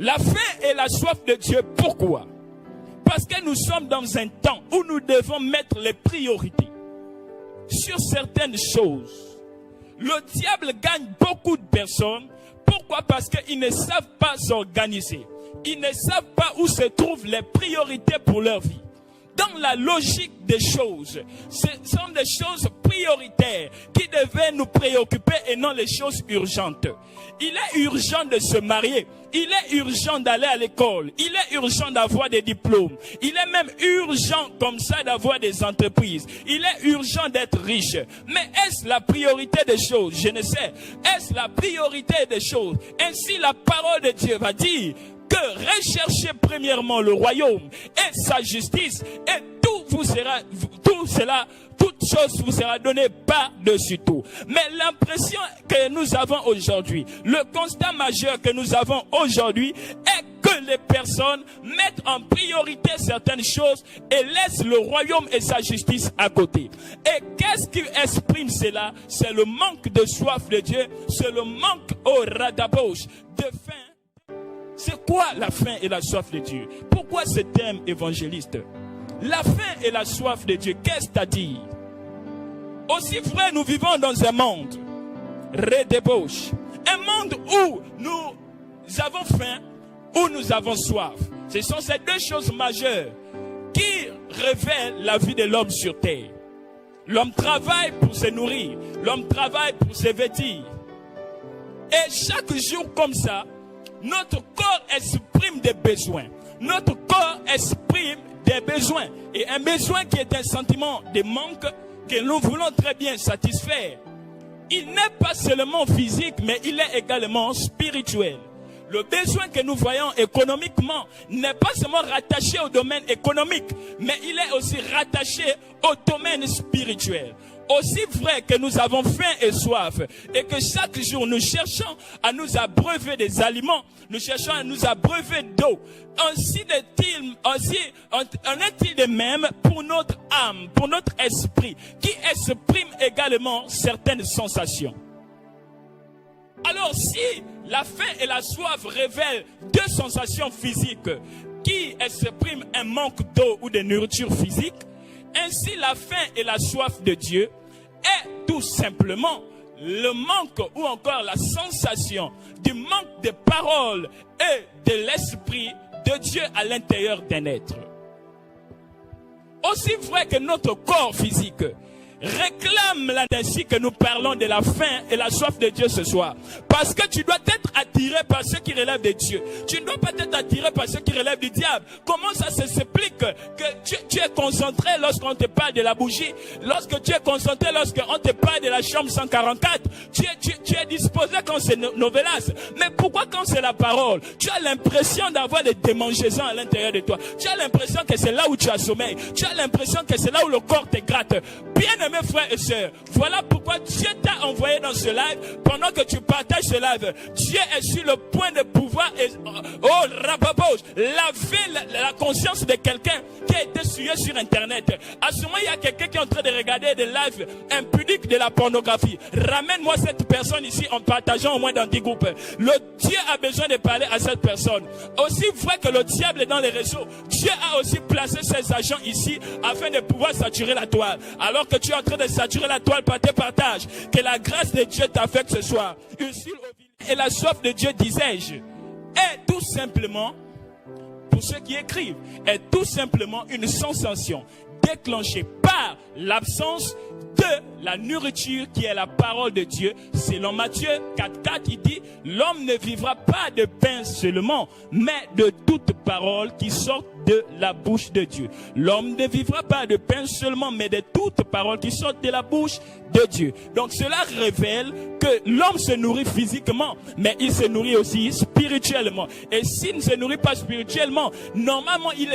La faim et la soif de Dieu, pourquoi? Parce que nous sommes dans un temps où nous devons mettre les priorités sur certaines choses. Le diable gagne beaucoup de personnes. Pourquoi? Parce qu'ils ne savent pas s'organiser. Ils ne savent pas où se trouvent les priorités pour leur vie. Dans la logique des choses, ce sont des choses prioritaires qui devaient nous préoccuper et non les choses urgentes. Il est urgent de se marier. Il est urgent d'aller à l'école. Il est urgent d'avoir des diplômes. Il est même urgent comme ça d'avoir des entreprises. Il est urgent d'être riche. Mais est-ce la priorité des choses? Je ne sais. Est-ce la priorité des choses? Ainsi la parole de Dieu va dire que recherchez premièrement le royaume et sa justice et toute chose vous sera donnée par-dessus tout. Mais l'impression que nous avons aujourd'hui, le constat majeur que nous avons aujourd'hui est que les personnes mettent en priorité certaines choses et laissent le royaume et sa justice à côté. Et qu'est-ce qui exprime cela? C'est le manque de soif de Dieu, c'est le manque au radabosh de faim. C'est quoi la faim et la soif de Dieu? Pourquoi ce thème évangéliste? La faim et la soif de Dieu, qu'est-ce que ça dit? Aussi vrai, nous vivons dans un monde redébauche. Un monde où nous avons faim, où nous avons soif. Ce sont ces deux choses majeures qui révèlent la vie de l'homme sur terre. L'homme travaille pour se nourrir. L'homme travaille pour se vêtir. Et chaque jour comme ça, notre corps exprime des besoins. Notre corps exprime des besoins. Et un besoin qui est un sentiment de manque que nous voulons très bien satisfaire. Il n'est pas seulement physique, mais il est également spirituel. Le besoin que nous voyons économiquement n'est pas seulement rattaché au domaine économique, mais il est aussi rattaché au domaine spirituel. Aussi vrai que nous avons faim et soif et que chaque jour nous cherchons à nous abreuver des aliments, nous cherchons à nous abreuver d'eau, ainsi en est-il de même pour notre âme, pour notre esprit, qui exprime également certaines sensations. Alors si la faim et la soif révèlent deux sensations physiques qui expriment un manque d'eau ou de nourriture physique, ainsi la faim et la soif de Dieu est tout simplement le manque ou encore la sensation du manque de parole et de l'esprit de Dieu à l'intérieur d'un être. Aussi vrai que notre corps physique réclame ainsi que nous parlons de la faim et la soif de Dieu ce soir. Parce que tu dois être attiré par ce qui relève de Dieu. Tu ne dois pas être attiré par ce qui relève du diable. Comment ça s'explique que tu es concentré lorsqu'on te parle de la bougie, lorsque tu es concentré lorsqu'on te parle de la chambre 144, tu es disposé quand c'est novelas. Mais pourquoi quand c'est la parole, tu as l'impression d'avoir des démangeaisons à l'intérieur de toi. Tu as l'impression que c'est là où tu as sommeil. Tu as l'impression que c'est là où le corps te gratte. Bien mes frères et sœurs, voilà pourquoi Dieu t'a envoyé dans ce live. Pendant que tu partages ce live, Dieu est sur le point de pouvoir laver la conscience de quelqu'un qui a été souillé sur internet. À ce moment, il y a quelqu'un qui est en train de regarder des lives impudiques de la pornographie. Ramène-moi cette personne ici en partageant au moins dans 10 groupes. Le Dieu a besoin de parler à cette personne. Aussi vrai que le diable est dans les réseaux, Dieu a aussi placé ses agents ici afin de pouvoir saturer la toile. Alors que tu es en train de saturer la toile par tes partages, que la grâce de Dieu t'affecte ce soir. Et la soif de Dieu, disais-je, est tout simplement, pour ceux qui écrivent, est tout simplement une sensation déclenchée par l'absence de la nourriture qui est la parole de Dieu. Selon Matthieu 4,4, il dit, l'homme ne vivra pas de pain seulement, mais de toute parole qui sort de la bouche de Dieu. L'homme ne vivra pas de pain seulement, mais de toute parole qui sort de la bouche de Dieu. Donc cela révèle que l'homme se nourrit physiquement, mais il se nourrit aussi spirituellement. Et s'il ne se nourrit pas spirituellement, normalement il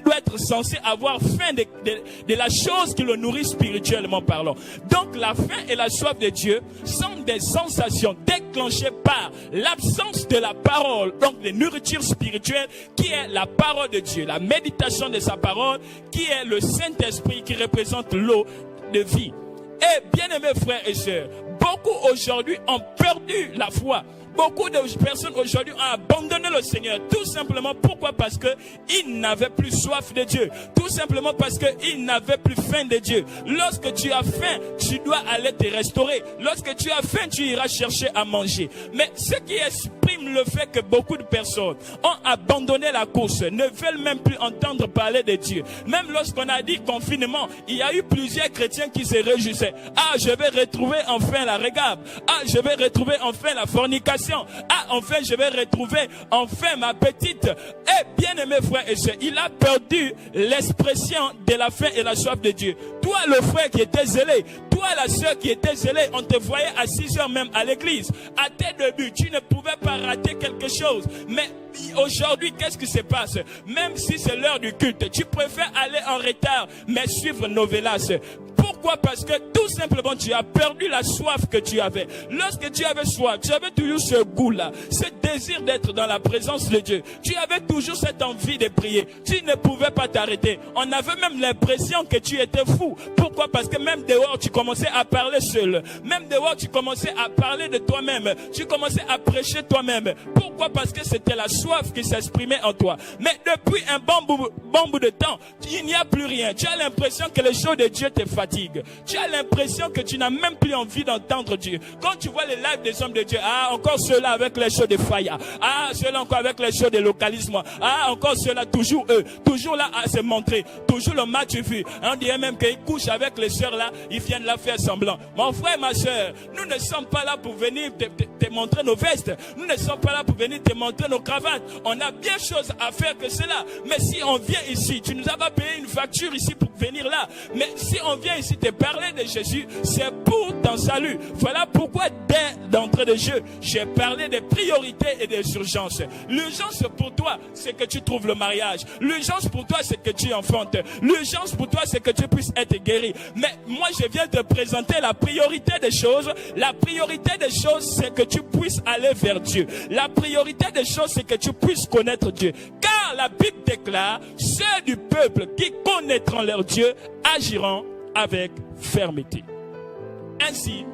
doit être censé avoir faim de la chose qui le nourrit spirituellement parlant. Donc la faim et la soif de Dieu sont des sensations déclenchées par l'absence de la parole, donc de nourriture spirituelle qui est la parole de Dieu, la méditation de sa parole qui est le Saint-Esprit qui représente l'eau de vie. Et bien aimés frères et sœurs, beaucoup aujourd'hui ont perdu la foi. Beaucoup de personnes aujourd'hui ont abandonné le Seigneur. Tout simplement, pourquoi? Parce qu'ils n'avaient plus soif de Dieu. Tout simplement parce qu'ils n'avaient plus faim de Dieu. Lorsque tu as faim, tu dois aller te restaurer. Lorsque tu as faim, tu iras chercher à manger. Mais ce qui exprime le fait que beaucoup de personnes ont abandonné la course, ne veulent même plus entendre parler de Dieu. Même lorsqu'on a dit confinement, il y a eu plusieurs chrétiens qui se réjouissaient. Ah, je vais retrouver enfin la regable. Ah, je vais retrouver enfin la fornication. Ah, enfin, je vais retrouver enfin ma petite. Eh, bien-aimé frère et soeur, il a perdu l'expression de la faim et la soif de Dieu. Toi, le frère qui était zélé, toi, la soeur qui était zélée, on te voyait à 6 heures même à l'église. À tes débuts, tu ne pouvais pas rater quelque chose. Mais aujourd'hui, qu'est-ce qui se passe? Même si c'est l'heure du culte, tu préfères aller en retard, mais suivre Novelas. Pourquoi? Parce que tout simplement, tu as perdu la soif que tu avais. Lorsque tu avais soif, tu avais toujours ce goût-là, ce désir d'être dans la présence de Dieu. Tu avais toujours cette envie de prier. Tu ne pouvais pas t'arrêter. On avait même l'impression que tu étais fou. Pourquoi? Parce que même dehors, tu commençais à parler seul. Même dehors, tu commençais à parler de toi-même. Tu commençais à prêcher toi-même. Pourquoi? Parce que c'était la soif qui s'exprimait en toi. Mais depuis un bon bout de temps, il n'y a plus rien. Tu as l'impression que les choses de Dieu te fatiguent. Tu as l'impression que tu n'as même plus envie d'entendre Dieu. Quand tu vois les lives des hommes de Dieu, ah, encore ceux-là avec les choses de Faya. Ah, ceux-là encore avec les choses de localisme. Ah, encore ceux-là, toujours eux. Toujours là à se montrer. Toujours le match vu. On dirait même qu'ils couchent avec les sœurs là, ils viennent là faire semblant. Mon frère, ma soeur, nous ne sommes pas là pour venir te montrer nos vestes. Nous ne sommes pas là pour venir te montrer nos cravates. On a bien chose à faire que cela. Mais si on vient ici, tu nous as pas payé une facture ici pour venir là. Mais si on vient ici te parler de Jésus, c'est pour ton salut. Voilà pourquoi dès d'entrée de jeu, j'ai parlé des priorités et des urgences. L'urgence pour toi, c'est que tu trouves le mariage. L'urgence pour toi, c'est que tu enfantes. L'urgence pour toi, c'est que tu puisses être guéri. Mais moi, je viens te présenter la priorité des choses. La priorité des choses, c'est que tu puisses aller vers Dieu. La priorité des choses, c'est que tu puisses connaître Dieu. Car la Bible déclare, ceux du peuple qui connaîtront leur Dieu agiront avec fermeté. Ainsi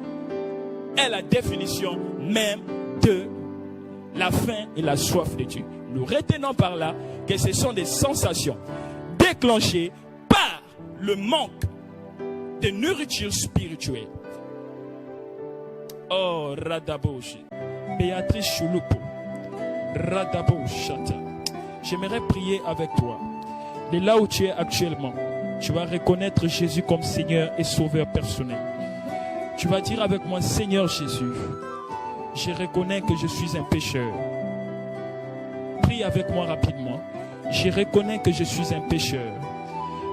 est la définition même de la faim et la soif de Dieu. Nous retenons par là que ce sont des sensations déclenchées par le manque de nourriture spirituelle. Oh, Radaboshi, Béatrice Chouloupo, Radaboshata. J'aimerais prier avec toi. De là où tu es actuellement, tu vas reconnaître Jésus comme Seigneur et Sauveur personnel. Tu vas dire avec moi, Seigneur Jésus, je reconnais que je suis un pécheur. Prie avec moi rapidement. Je reconnais que je suis un pécheur,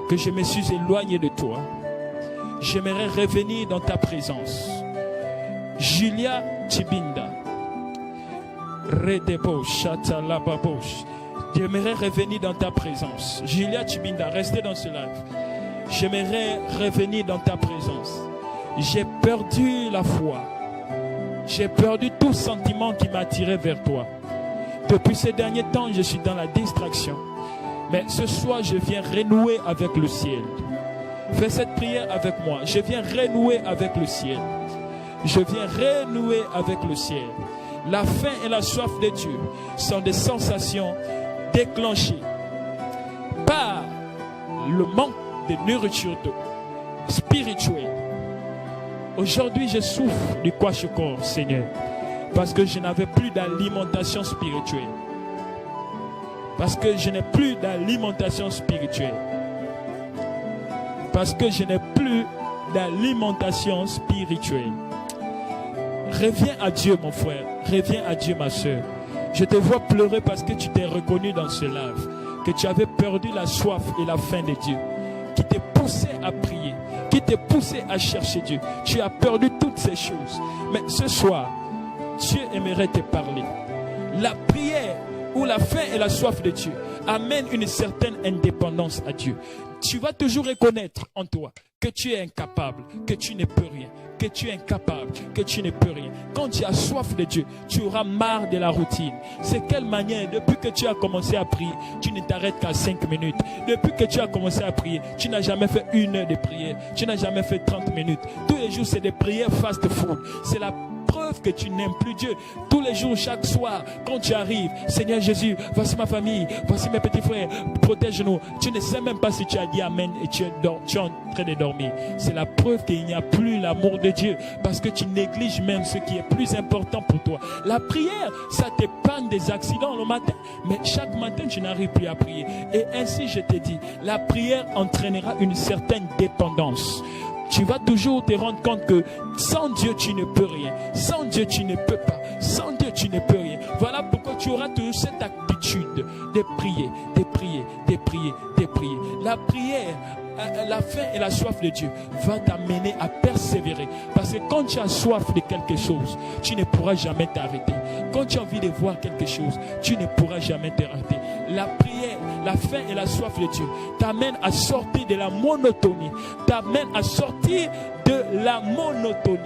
que je me suis éloigné de toi. J'aimerais revenir dans ta présence. Julia Tibinda, Redebo Chatalababosh. J'aimerais revenir dans ta présence. Julia Tibinda, restez dans ce live. J'aimerais revenir dans ta présence. J'ai perdu la foi. J'ai perdu tout sentiment qui m'attirait vers toi. Depuis ces derniers temps, je suis dans la distraction. Mais ce soir, je viens renouer avec le ciel. Fais cette prière avec moi. Je viens renouer avec le ciel. Je viens renouer avec le ciel. La faim et la soif de Dieu sont des sensations déclenchées par le manque de nourriture spirituelle. Aujourd'hui, je souffre du kwashiorkor, Seigneur, parce que je n'avais plus d'alimentation spirituelle. Parce que je n'ai plus d'alimentation spirituelle. Parce que je n'ai plus d'alimentation spirituelle. Reviens à Dieu, mon frère. Reviens à Dieu, ma soeur. Je te vois pleurer parce que tu t'es reconnu dans ce live, que tu avais perdu la soif et la faim de Dieu, qui t'est poussé à prier, qui t'est poussé à chercher Dieu. Tu as perdu toutes ces choses. Mais ce soir, Dieu aimerait te parler. La prière ou la faim et la soif de Dieu amène une certaine indépendance à Dieu. Tu vas toujours reconnaître en toi que tu es incapable, que tu ne peux rien, que tu es incapable, que tu ne peux rien. Quand tu as soif de Dieu, tu auras marre de la routine. C'est quelle manière, depuis que tu as commencé à prier, tu ne t'arrêtes qu'à 5 minutes. Depuis que tu as commencé à prier, tu n'as jamais fait 1 heure de prière. Tu n'as jamais fait 30 minutes. Tous les jours, c'est des prières fast food. C'est la preuve preuve que tu n'aimes plus Dieu. Tous les jours, chaque soir, quand tu arrives, Seigneur Jésus, voici ma famille, voici mes petits frères, protège-nous. Tu ne sais même pas si tu as dit Amen et tu es en train de dormir. C'est la preuve qu'il n'y a plus l'amour de Dieu, parce que tu négliges même ce qui est plus important pour toi. La prière, ça t'épargne des accidents le matin, mais chaque matin, tu n'arrives plus à prier. Et ainsi, je te dis, la prière entraînera une certaine dépendance. Tu vas toujours te rendre compte que sans Dieu, tu ne peux rien. Sans Dieu, tu ne peux pas. Sans Dieu, tu ne peux rien. Voilà pourquoi tu auras toujours cette habitude de prier, de prier, de prier, de prier. La prière, la faim et la soif de Dieu va t'amener à persévérer. Parce que quand tu as soif de quelque chose, tu ne pourras jamais t'arrêter. Quand tu as envie de voir quelque chose, tu ne pourras jamais t'arrêter. La prière, la faim et la soif de Dieu t'amènent à sortir de la monotonie. T'amènent à sortir de la monotonie.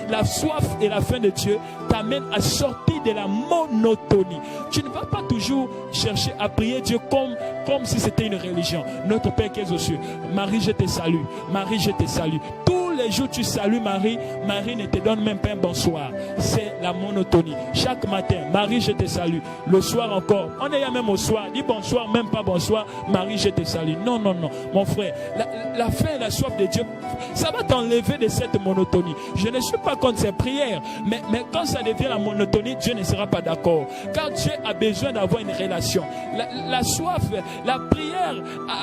La soif et la faim de Dieu t'amènent à sortir de la monotonie. Tu ne vas pas toujours chercher à prier Dieu comme si c'était une religion. Notre Père qui est aux cieux, Marie, je te salue. Marie, je te salue. Tous les jours tu salues Marie. Marie ne te donne même pas un bonsoir. C'est la monotonie. Chaque matin, Marie, je te salue. Le soir encore, on est là même au soir. Dis bonsoir, même pas bonsoir. Marie, je te salue. Non, non, non. Mon frère, la faim et la soif de Dieu, ça va t'enlever de cette monotonie. Je ne suis pas contre ces prières, mais quand ça devient la monotonie, Dieu ne sera pas d'accord. Car Dieu a besoin d'avoir une relation. La soif, la prière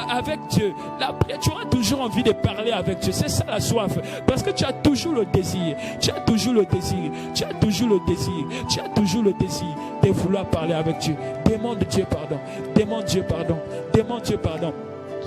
avec Dieu, la prière, tu auras toujours envie de parler avec Dieu. C'est ça la soif. Parce que tu as toujours le désir. Tu as toujours le désir. Tu as toujours le désir. Tu as toujours le désir de vouloir parler avec Dieu. Demande Dieu pardon. Demande Dieu pardon. Demande Dieu pardon.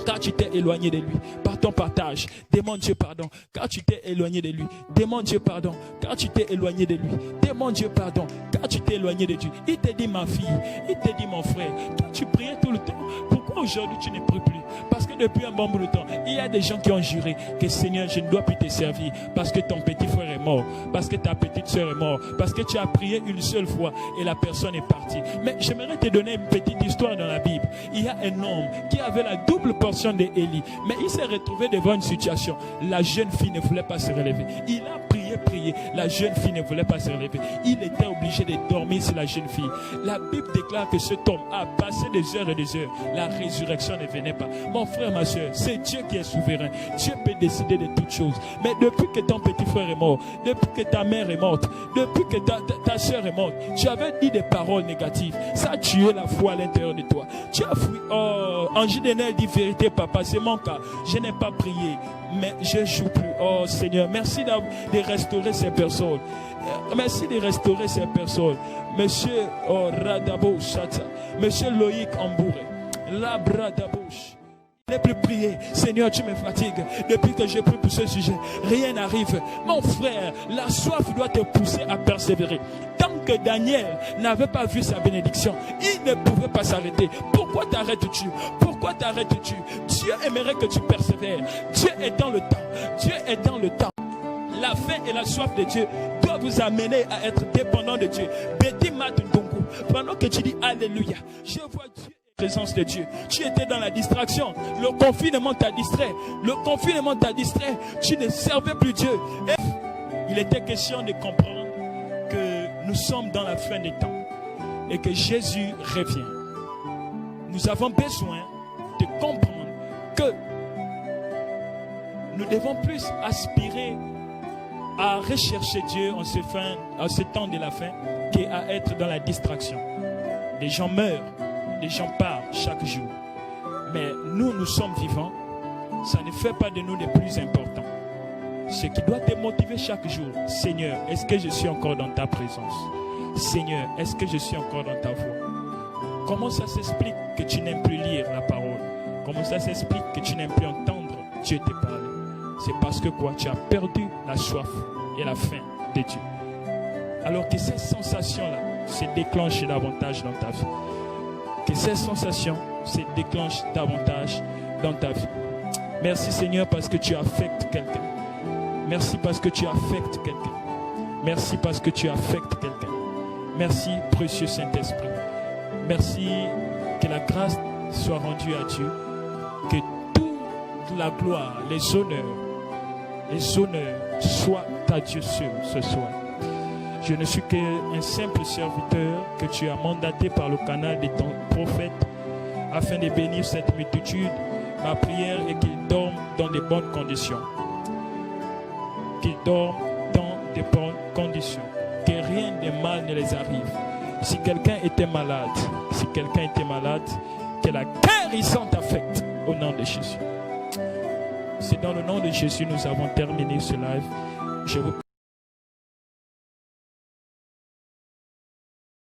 Car tu t'es éloigné de lui par ton partage. Demande Dieu pardon. Car tu t'es éloigné de lui. Demande Dieu pardon. Car tu t'es éloigné de lui. Demande Dieu pardon. Car tu t'es éloigné de Dieu. Il te dit ma fille. Il te dit mon frère. Toi tu priais tout le temps. Pourquoi aujourd'hui tu ne pries plus? Parce que depuis un bon bout de temps, il y a des gens qui ont juré que Seigneur, je ne dois plus te servir parce que ton petit frère est mort, parce que ta petite soeur est morte, parce que tu as prié une seule fois et la personne est partie. Mais j'aimerais te donner une petite histoire dans la Bible. Il y a un homme qui avait la double portion d'Élie, mais il s'est retrouvé devant une situation. La jeune fille ne voulait pas se relever. Il a prié. La jeune fille ne voulait pas se relever. Il était obligé de dormir sur la jeune fille. La Bible déclare que cet homme a passé des heures et des heures. La résurrection ne venait pas. Mon frère, ma soeur, c'est Dieu qui est souverain. Dieu peut décider de toutes choses. Mais depuis que ton petit frère est mort, depuis que ta mère est morte, depuis que ta soeur est morte, tu avais dit des paroles négatives. Ça a tué la foi à l'intérieur de toi. Tu as fui. Oh, Angie Denel dit vérité, papa, c'est mon cas. Je n'ai pas prié, mais je ne joue plus. Oh Seigneur, merci de restaurer ces personnes. Merci de restaurer ces personnes. Monsieur Radabo Chata, Monsieur Loïc Ambouré, Labradabouche. Je n'ai plus prié. Seigneur, tu me fatigues. Depuis que j'ai pris pour ce sujet, rien n'arrive. Mon frère, la soif doit te pousser à persévérer. Tant que Daniel n'avait pas vu sa bénédiction, il ne pouvait pas s'arrêter. Pourquoi t'arrêtes-tu? Pourquoi t'arrêtes-tu? Dieu aimerait que tu persévères. Dieu est dans le temps. Dieu est dans le temps. La faim et la soif de Dieu doivent vous amener à être dépendant de Dieu. Betty Matundongo, pendant que tu dis Alléluia, je vois Dieu. Présence de Dieu. Tu étais dans la distraction. Le confinement t'a distrait. Le confinement t'a distrait. Tu ne servais plus Dieu. Et il était question de comprendre que nous sommes dans la fin des temps et que Jésus revient. Nous avons besoin de comprendre que nous devons plus aspirer à rechercher Dieu en ce temps de la fin qu'à être dans la distraction. Les gens meurent. Les gens parlent chaque jour. Mais nous sommes vivants. Ça ne fait pas de nous les plus importants. Ce qui doit te motiver chaque jour. Seigneur, est-ce que je suis encore dans ta présence? Seigneur, est-ce que je suis encore dans ta voix? Comment ça s'explique que tu n'aimes plus lire la parole? Comment ça s'explique que tu n'aimes plus entendre Dieu te parler? C'est parce que quoi? Tu as perdu la soif et la faim de Dieu. Alors que ces sensations-là se déclenchent davantage dans ta vie. Que ces sensations se déclenchent davantage dans ta vie. Merci Seigneur parce que tu affectes quelqu'un. Merci parce que tu affectes quelqu'un. Merci parce que tu affectes quelqu'un. Merci précieux Saint-Esprit. Merci que la grâce soit rendue à Dieu. Que toute la gloire, les honneurs soient à Dieu seul ce soir. Je ne suis qu'un simple serviteur que tu as mandaté par le canal de ton prophète afin de bénir cette multitude. Ma prière est qu'ils dorment dans de bonnes conditions. Qu'ils dorment dans de bonnes conditions. Que rien de mal ne les arrive. Si quelqu'un était malade, que la guérison t'affecte au nom de Jésus. C'est dans le nom de Jésus que nous avons terminé ce live. Je vous